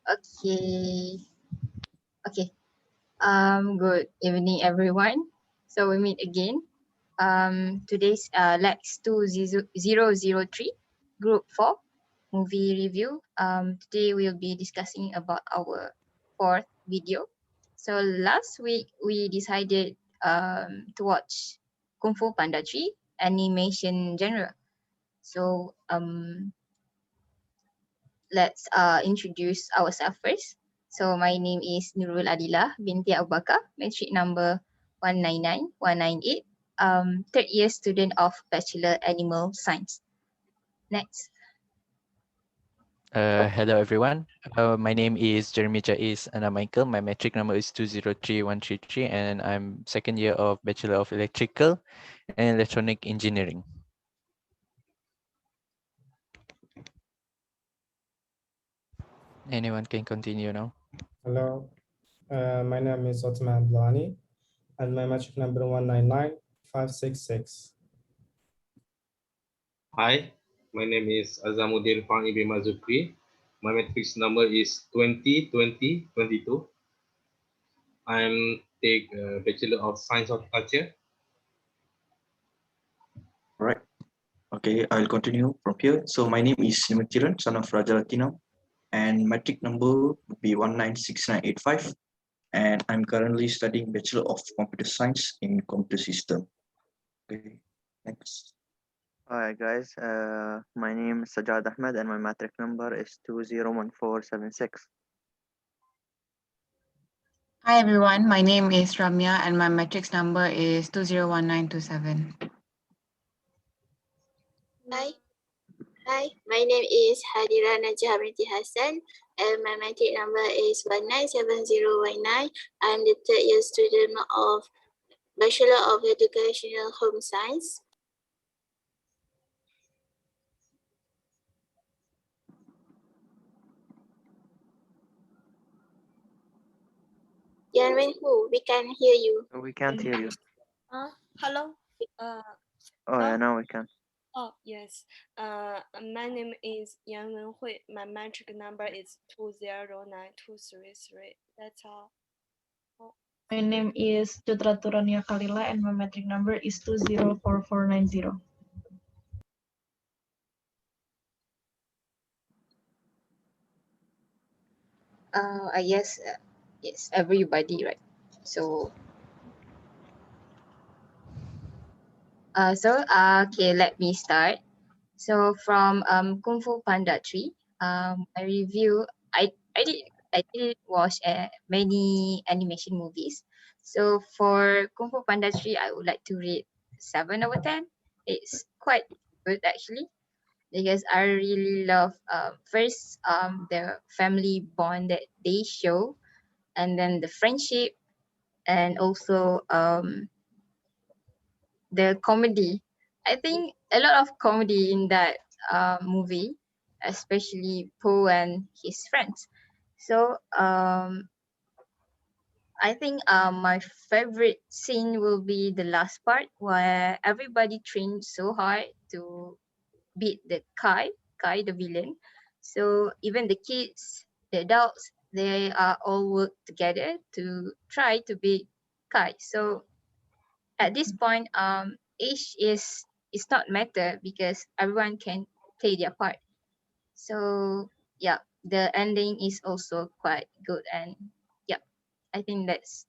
Okay. Okay. Good evening, everyone. So we meet again. Today's LAX2003 Group 4 movie review. Today we'll be discussing about our fourth video. So last week we decided to watch Kung Fu Panda 3 animation genre. So let's introduce ourselves first. So my name is Nurul Adilah binti Abu Bakar, matric number 199198, third year student of Bachelor Animal Science. Next. Hello everyone. My name is Jeremy Jais and I'm Michael. My metric number is 203133 and I'm second year of Bachelor of Electrical and Electronic Engineering. Anyone can continue now. Hello, my name is Otmane and my metric number 199566. Hi, my name is Azammudin Mazukri. My matrix number is 202022. I'm take Bachelor of Science Horticulture. All right. Okay, I'll continue from here. So my name is Niventhiraan, son of Raja Rathinam, and metric number would be 196985. And I'm currently studying Bachelor of Computer Science in Computer System. Okay, next. Hi guys, my name is Sajad Ahmed and my matric number is 201476. Hi everyone, my name is Ramhyaa and my matrix number is 201927. Hi, my name is Hadirah Najah binti Hassan and my matric number is 197019. I'm the third year student of Bachelor of Educational Home Science. Yan Wenhui, we can hear you. We can't hear you. Hello. Oh yeah, now we can. Oh yes. My name is Wenhui. My matric number is 209233. That's all. My name is Ratu Kalila and my matric number is 204490. Yes, yes, everybody, right? So okay, let me start. So from Kung Fu Panda 3, my review, I did watch many animation movies. So for Kung Fu Panda 3, I would like to rate 7 over 10. It's quite good actually because I really love first the family bond that they show, and then the friendship, and also the comedy. I think a lot of comedy in that movie, especially Poe and his friends. So I think my favorite scene will be the last part where everybody trained so hard to beat the Kai the villain. So even the kids, the adults, they are all work together to try to beat Kai. So at this point, age is not matter because everyone can play their part. So yeah, the ending is also quite good, and yeah, I think that's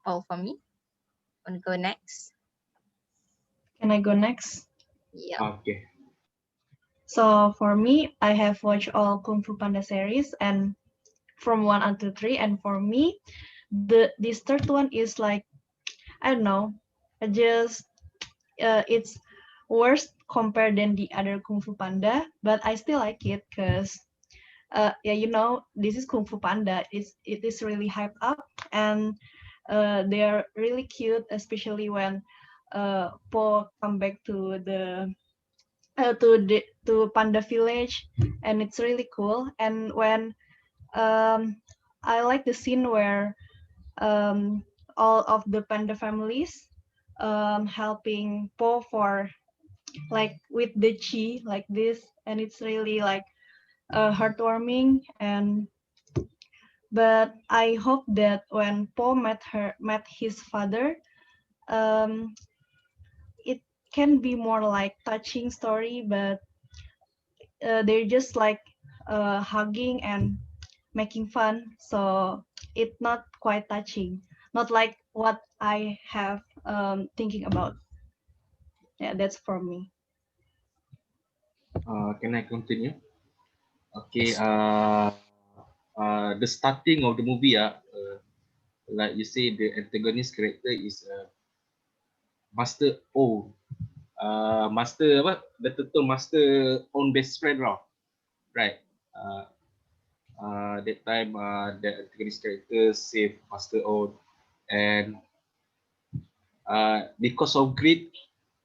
all for me. Wanna go next? Can I go next? Yeah. Okay. So for me, I have watched all Kung Fu Panda series and from 1 until 3, and for me, this third one is like, I don't know, it's worse compared than the other Kung Fu Panda, but I still like it because yeah, you know, this is Kung Fu Panda. It is really hyped up, and they are really cute, especially when Po come back to the to Panda Village, and it's really cool. And when I like the scene where all of the panda families helping Po for like with the chi like this, and it's really like heartwarming, and But I hope that when Po met his father, um, it can be more like touching story, but they're just like hugging and making fun. So it's not quite touching, not like what I have thinking about. Yeah, that's for me. Can I continue? Okay. Yes. The starting of the movie, like you say, the antagonist character is Master O. Master apa? Betul-betul Master own best friend lah. Right. Uh, that time, the antagonist character save Master O, and because of greed,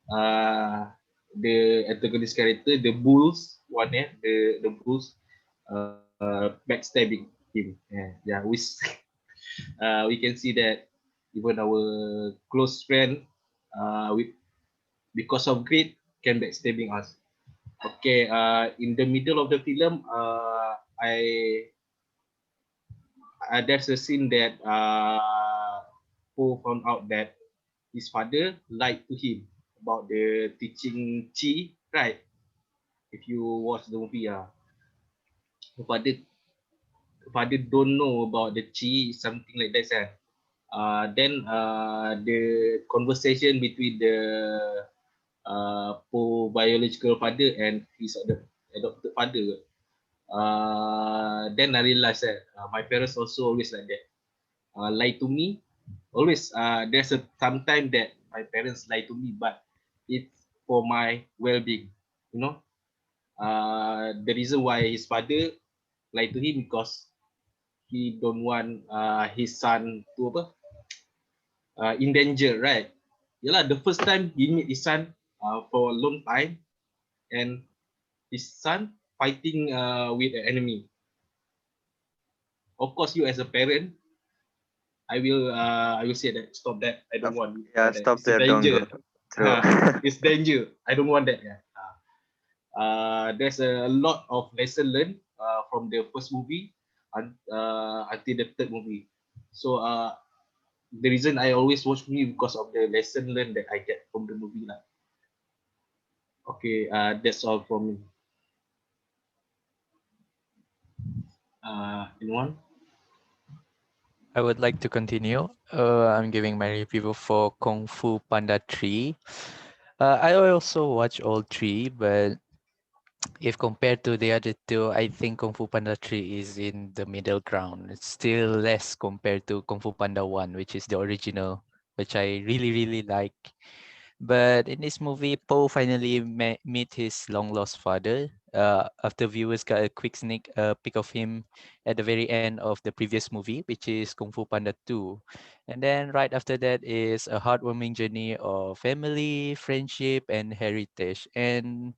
the antagonist character, the bulls one, the bulls, backstabbing him. Yeah, we can see that even our close friend, with because of greed, can backstabbing us. Okay, in the middle of the film, there's a scene that Poe found out that his father lied to him about the teaching chi, right? If you watch the movie, the father don't know about the chi, something like that. Then the conversation between the Poe biological father and his adopted father. Then I realized that my parents also always like that, lie to me. Always, there's a sometime that my parents lie to me, but it's for my well-being. You know, the reason why his father lied to him because he don't want his son to apa, in danger, right? Yalah, the first time he meet his son for a long time, and his son fighting with an enemy. Of course, you as a parent, I will say that stop that. I don't want Yeah, that. stop It's a there. Don't go. danger. True. It's danger. I don't want that. Yeah. There's a lot of lesson learned from the first movie until the third movie. So the reason I always watch movie because of the lesson learned that I get from the movie lah. Okay, that's all from me. Anyone? I would like to continue. I'm giving my review for Kung Fu Panda 3. I also watch all three, but if compared to the other two, I think Kung Fu Panda 3 is in the middle ground. It's still less compared to Kung Fu Panda 1, which is the original, which I really, really like. But in this movie, Po finally meet his long lost father. After viewers got a quick sneak peek of him at the very end of the previous movie, which is Kung Fu Panda 2. And then right after that is a heartwarming journey of family, friendship, and heritage. And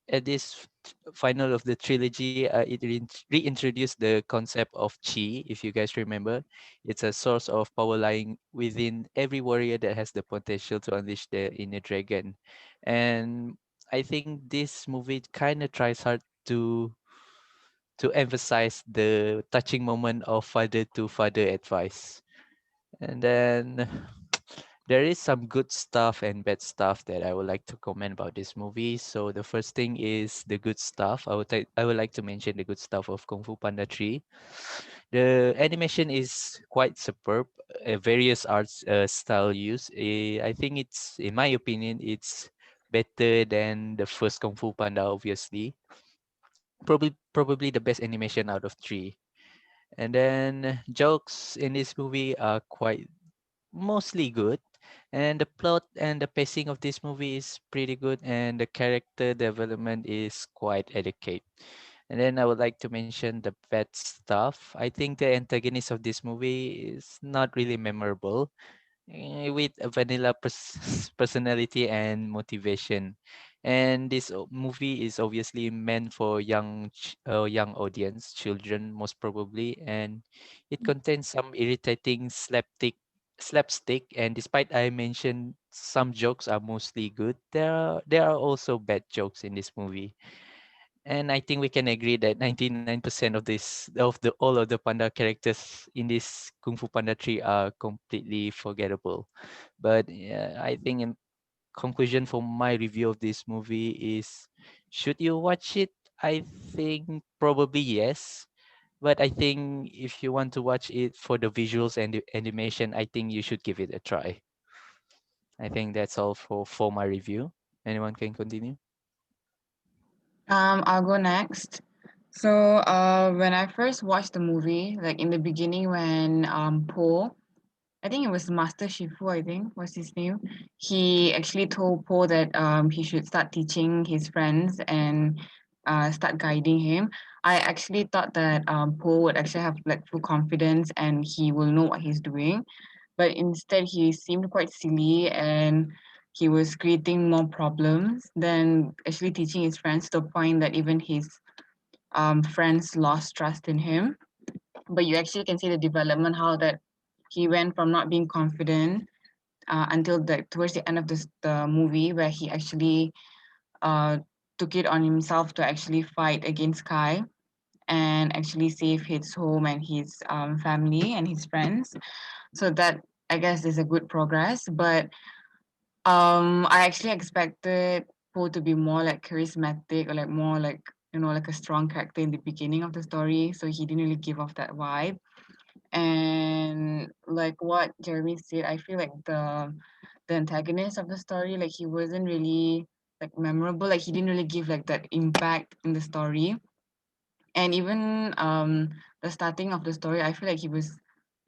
at this final of the trilogy, it reintroduced the concept of chi. If you guys remember, it's a source of power lying within every warrior that has the potential to unleash the inner dragon. And I think this movie kind of tries hard to emphasize the touching moment of father to father advice. And then there is some good stuff and bad stuff that I would like to comment about this movie. So the first thing is the good stuff. I would like to mention the good stuff of Kung Fu Panda 3. The animation is quite superb. Various arts style use. I think it's, in my opinion, it's better than the first Kung Fu Panda. Obviously, probably the best animation out of three. And then jokes in this movie are quite mostly good, and the plot and the pacing of this movie is pretty good, and the character development is quite adequate. And then I would like to mention the bad stuff. I think the antagonist of this movie is not really memorable, with a vanilla personality and motivation. And this movie is obviously meant for young audience, children most probably, and it contains some irritating slapstick. And despite I mentioned some jokes are mostly good, there are also bad jokes in this movie. And I think we can agree that 99% of all of the panda characters in this Kung Fu Panda 3 are completely forgettable. But yeah, I think in conclusion for my review of this movie is, should you watch it? I think probably yes. But I think if you want to watch it for the visuals and the animation, I think you should give it a try. I think that's all for my review. Anyone can continue? I'll go next. So, when I first watched the movie, like in the beginning, when Po, I think it was Master Shifu, I think was his name. He actually told Po that he should start teaching his friends and start guiding him. I actually thought that Po would actually have like full confidence and he will know what he's doing. But instead he seemed quite silly and he was creating more problems than actually teaching his friends, to the point that even his friends lost trust in him. But you actually can see the development, how that he went from not being confident until towards the end of the movie, where he actually uh, took it on himself to actually fight against Kai and actually save his home and his family and his friends. So that, I guess, is a good progress. But I actually expected Po to be more like charismatic, or like more like, like a strong character in the beginning of the story. So he didn't really give off that vibe. And like what Jeremy said, I feel like the antagonist of the story, like he wasn't really like memorable. Like he didn't really give like that impact in the story. And even the starting of the story, I feel like he was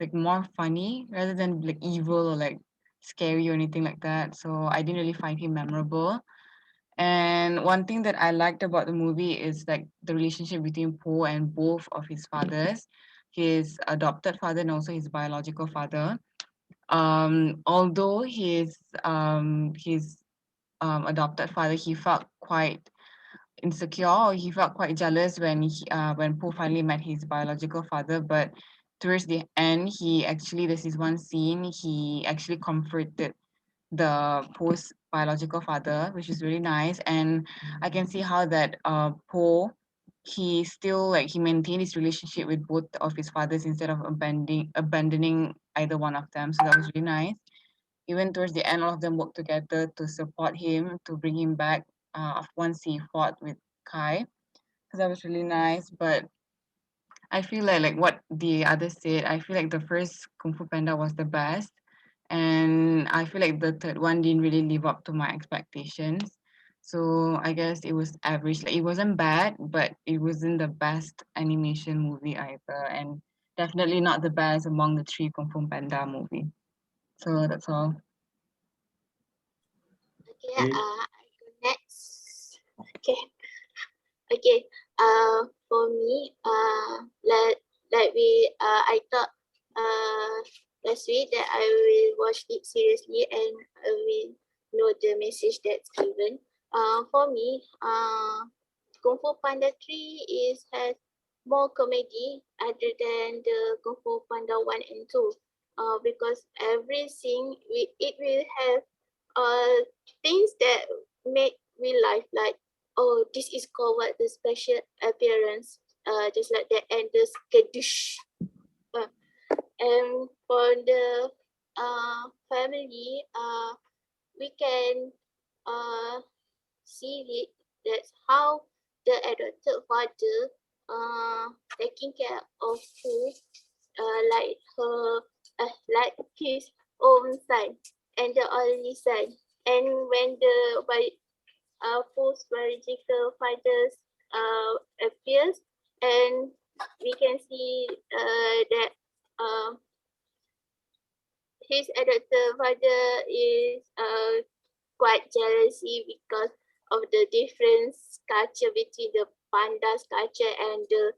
like more funny rather than like evil or like scary or anything like that. So I didn't really find him memorable. And one thing that I liked about the movie is like the relationship between Po and both of his fathers, his adopted father and also his biological father. Although his adopted father, he felt quite insecure, or he felt quite jealous when Po finally met his biological father. But towards the end, there's this one scene, he actually comforted the Po's biological father, which is really nice. And I can see how that Po, he still like he maintained his relationship with both of his fathers instead of abandoning either one of them. So that was really nice. Even towards the end, all of them worked together to support him, to bring him back once he fought with Kai. So that was really nice. But I feel like what the others said, I feel like the first Kung Fu Panda was the best. And I feel like the third one didn't really live up to my expectations. So I guess it was average. Like it wasn't bad, but it wasn't the best animation movie either. And definitely not the best among the three Kung Fu Panda movie. So that's all. Okay, I go next. Okay. Okay. For me, I thought last week that I will watch it seriously and I will know the message that's given. For me, Kung Fu Panda 3 has more comedy other than the Kung Fu Panda 1 and 2. Because everything it will have things that make me laugh, like, oh, this is called what, the special appearance, just like that, and the skadoosh. And for the family, we can see it. That's how the adopted father taking care of who, like her, like his own son and the only son. And when the post biological fathers appears, and we can see that his adopted father is quite jealousy because of the different culture between the pandas culture and the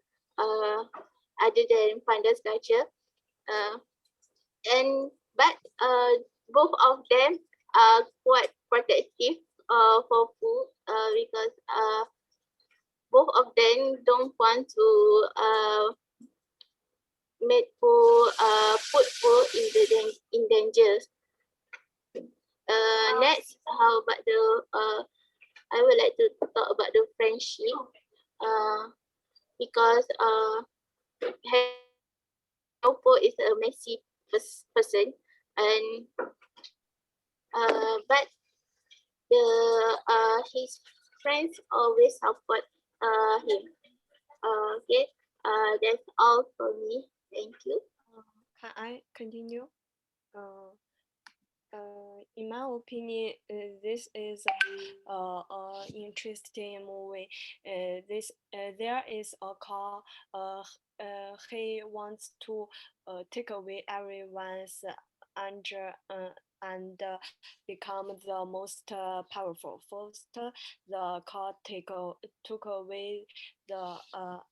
other than pandas culture. But both of them are quite protective for food, because both of them don't want to make food, put food in danger. Next, how about the I would like to talk about the friendship. because Oppo is a messy person, and but the his friends always support him. Okay, that's all for me. Thank you. Can I continue? In my opinion, this is a interesting movie. There is a call. He wants to take away everyone's anger and become the most powerful. First, the call took away the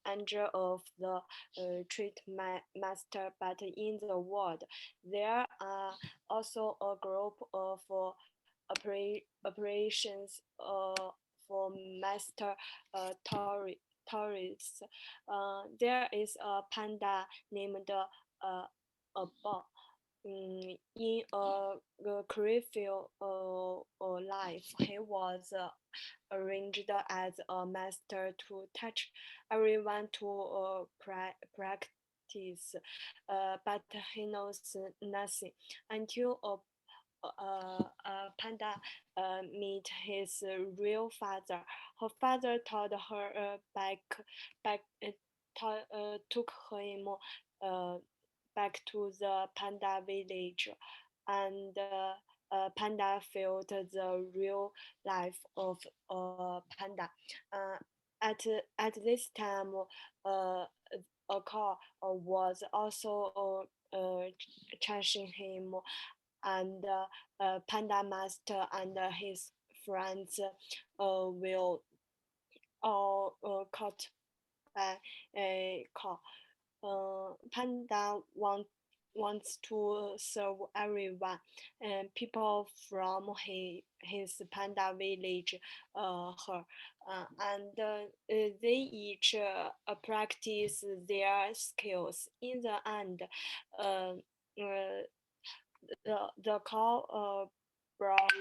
anger of the treat master, but in the world there are also a group of operations for master tourists. There is a panda named Abba. In a curfew life, he was arranged as a master to teach everyone to practice, but he knows nothing until Panda meet his real father. Her father told her took him back to the panda village, and panda felt the real life of panda. At this time, uh, a car was also chasing him, and Panda Master and his friends will all caught by a car. Panda wants to serve everyone, and people from his panda village her, and they each practice their skills. In the end, uh, uh, the cow brought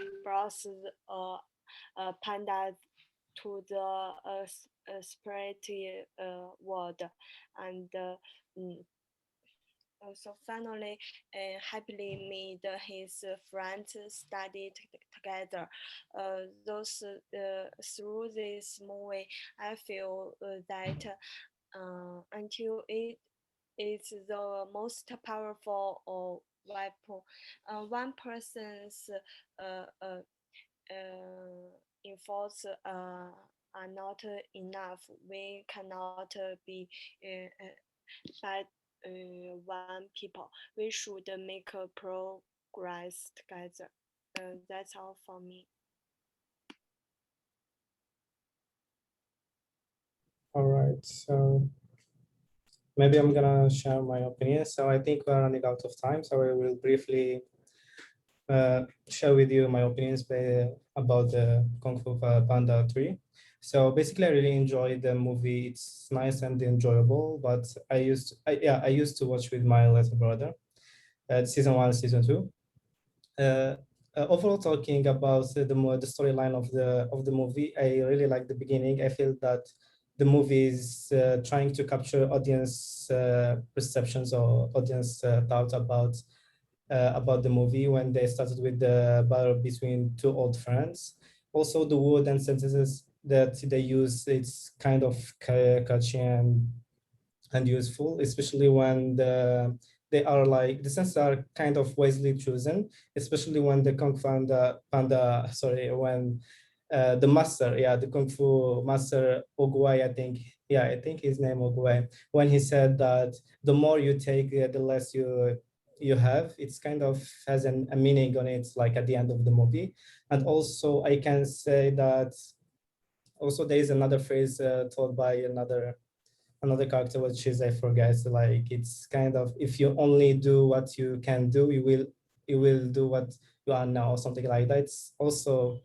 panda to the spirit world, and so finally happily made his friends study together. Through this movie, I feel that until it is the most powerful weapon. One person's efforts are not enough. We cannot be bad one people. We should make a progress together. That's all for me. All right, so maybe I'm gonna share my opinion. So I think we're running out of time, so I will briefly share with you my opinions about the Kung Fu Panda 3. So basically, I really enjoyed the movie. It's nice and enjoyable, but I used to watch with my little brother, season 1, season 2. Overall, talking about the storyline of the movie, I really like the beginning. I feel that the movie is trying to capture audience perceptions or audience thoughts about the movie when they started with the battle between two old friends. Also, the word and sentences that they use, it's kind of catchy and useful, especially when they are like the sentences are kind of wisely chosen, especially when the when the master, the Kung Fu master Ogwai, I think his name Ogwai, when he said that the more you take, the less you have. It's kind of has a meaning on it, like at the end of the movie. And also I can say that also there is another phrase told by another character, which is I forget. Like it's kind of, if you only do what you can do, you will do what you are now, or something like that. It's also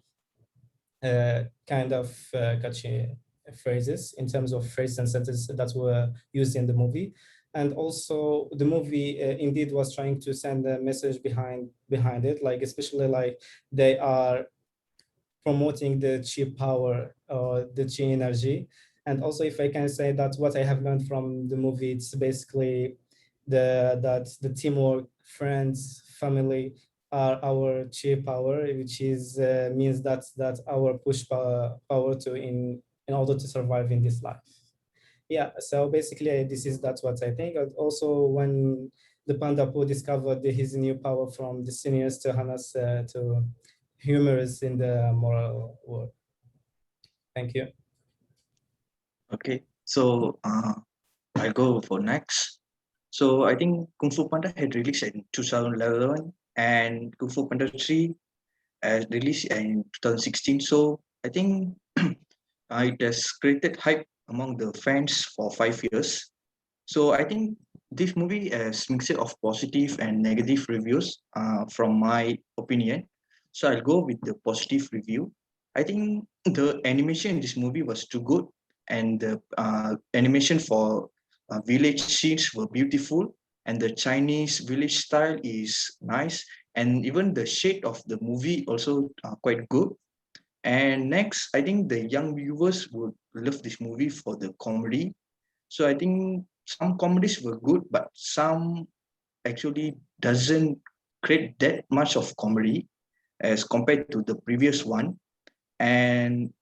kind of catchy phrases in terms of phrases and sentences that were used in the movie. And also the movie indeed was trying to send a message behind it, like especially like they are promoting the chi power or the chi energy. And also, if I can say that what I have learned from the movie, it's basically that the teamwork, friends, family are our chief power, which is means that our push power to in order to survive in this life. Yeah, so basically that's what I think. And also when the Panda Poo discovered his new power from the seniors to Hannah's to humorous in the moral world. Thank you. Okay, so I'll go for next. So I think Kung Fu Panda had released in 2011 and Kung Fu Panda 3 released in 2016. So I think it has created hype among the fans for 5 years. So I think this movie has mixture of positive and negative reviews from my opinion. So I'll go with the positive review. I think the animation in this movie was too good, and the animation for village scenes were beautiful, and the Chinese village style is nice, and even the shade of the movie also quite good. And next, I think the young viewers would love this movie for the comedy. So I think some comedies were good, but some actually doesn't create that much of comedy as compared to the previous one. And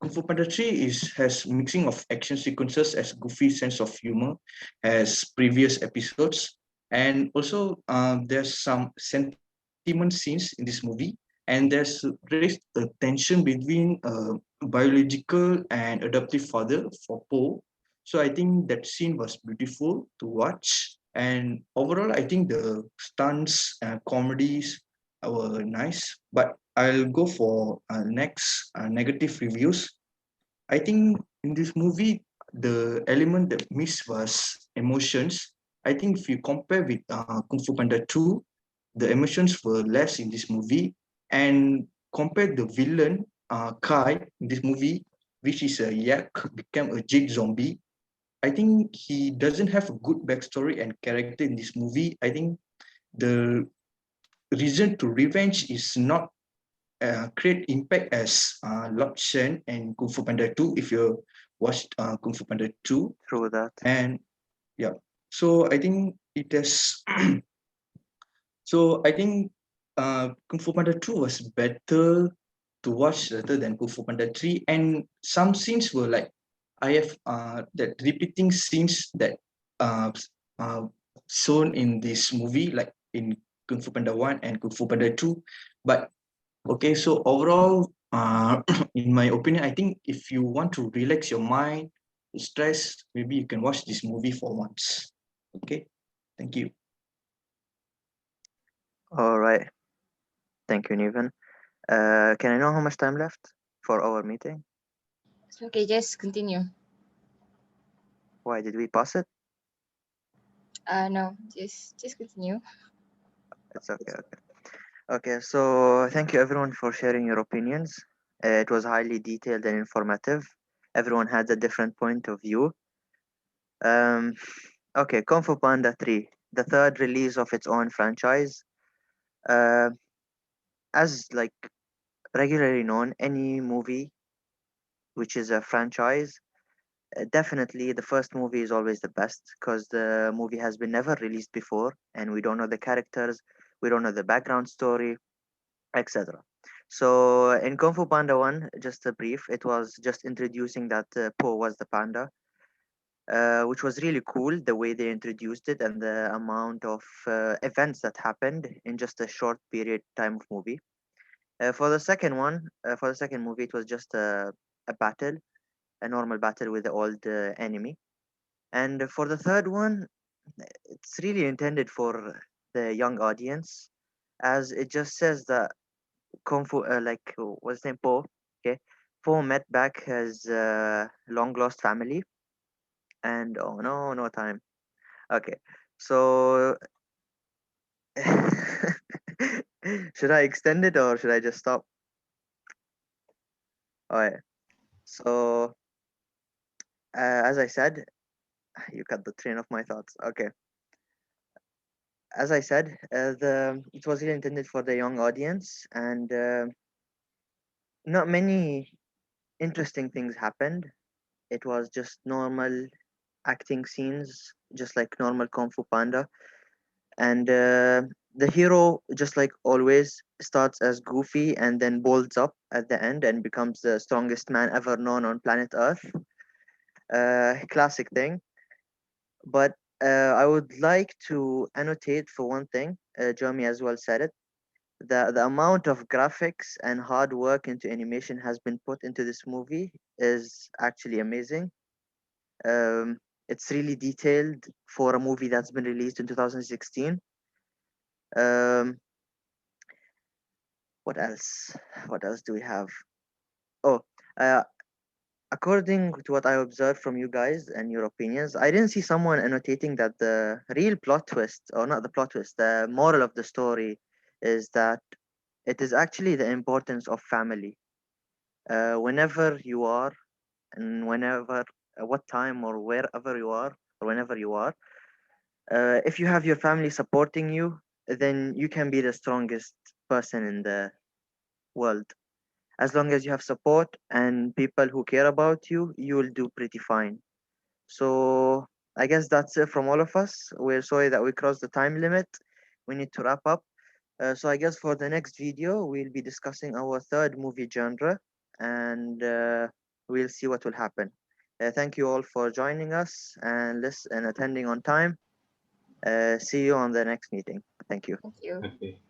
Kung Fu Panda 3 has mixing of action sequences as goofy sense of humor as previous episodes. And also there's some sentiment scenes in this movie, and there's raised a tension between biological and adoptive father for Po. So I think that scene was beautiful to watch. And overall, I think the stunts and comedies were nice. But I'll go for next negative reviews. I think in this movie, the element that missed was emotions. I think if you compare with Kung Fu Panda 2, the emotions were less in this movie. And compared the villain, Kai, in this movie, which is a yak, became a jade zombie. I think he doesn't have a good backstory and character in this movie. I think the reason to revenge is not create impact as Lord Shen and Kung Fu Panda 2 if you watched Kung Fu Panda 2. True that. And yeah, so I think it has so I think Kung Fu Panda 2 was better to watch rather than Kung Fu Panda 3, and some scenes were like I have that repeating scenes that uh, uh, shown in this movie, like in Kung Fu Panda 1 and Kung Fu Panda 2. But okay, so overall, in my opinion, I think if you want to relax your mind, stress, maybe you can watch this movie for once. Okay, thank you. All right. Thank you, Niven. Can I know how much time left for our meeting? It's okay, just continue. Why did we pause it? No, just continue. It's okay. Okay, so thank you everyone for sharing your opinions. It was highly detailed and informative. Everyone had a different point of view. Okay, Kung Fu Panda 3, the third release of its own franchise. Uh, as like regularly known, any movie which is a franchise, definitely the first movie is always the best because the movie has been never released before and we don't know the characters, we don't know the background story, etc. So in Kung Fu Panda 1, just a brief, it was just introducing that Po was the panda, which was really cool the way they introduced it and the amount of events that happened in just a short period time of movie. For the second movie, it was just a battle, a normal battle with the old enemy. And for the third one, it's really intended for the young audience, as it just says that Kung Fu, what's his name, Po? Okay, Po met back his long lost family, and oh no, no time. Okay, so should I extend it or should I just stop? Alright, so as I said, you cut the train of my thoughts. Okay, as I said, the it was really intended for the young audience, and not many interesting things happened. It was just normal acting scenes, just like normal Kung Fu Panda. And the hero, just like always, starts as goofy and then bolts up at the end and becomes the strongest man ever known on planet Earth. Classic thing. But I would like to annotate for one thing. Jeremy as well said it. The amount of graphics and hard work into animation has been put into this movie is actually amazing. Um, it's really detailed for a movie that's been released in 2016. Um, what else? What else do we have? Oh, uh, according to what I observed from you guys and your opinions, I didn't see someone annotating that the real plot twist, or not the plot twist, the moral of the story is that it is actually the importance of family. Whenever you are, and whenever, what time or wherever you are, or whenever you are, if you have your family supporting you, then you can be the strongest person in the world. As long as you have support and people who care about you, you will do pretty fine. So I guess that's it from all of us. We're sorry that we crossed the time limit. We need to wrap up. So I guess for the next video, we'll be discussing our third movie genre, and we'll see what will happen. Thank you all for joining us and attending on time. See you on the next meeting. Thank you. Thank you. Okay.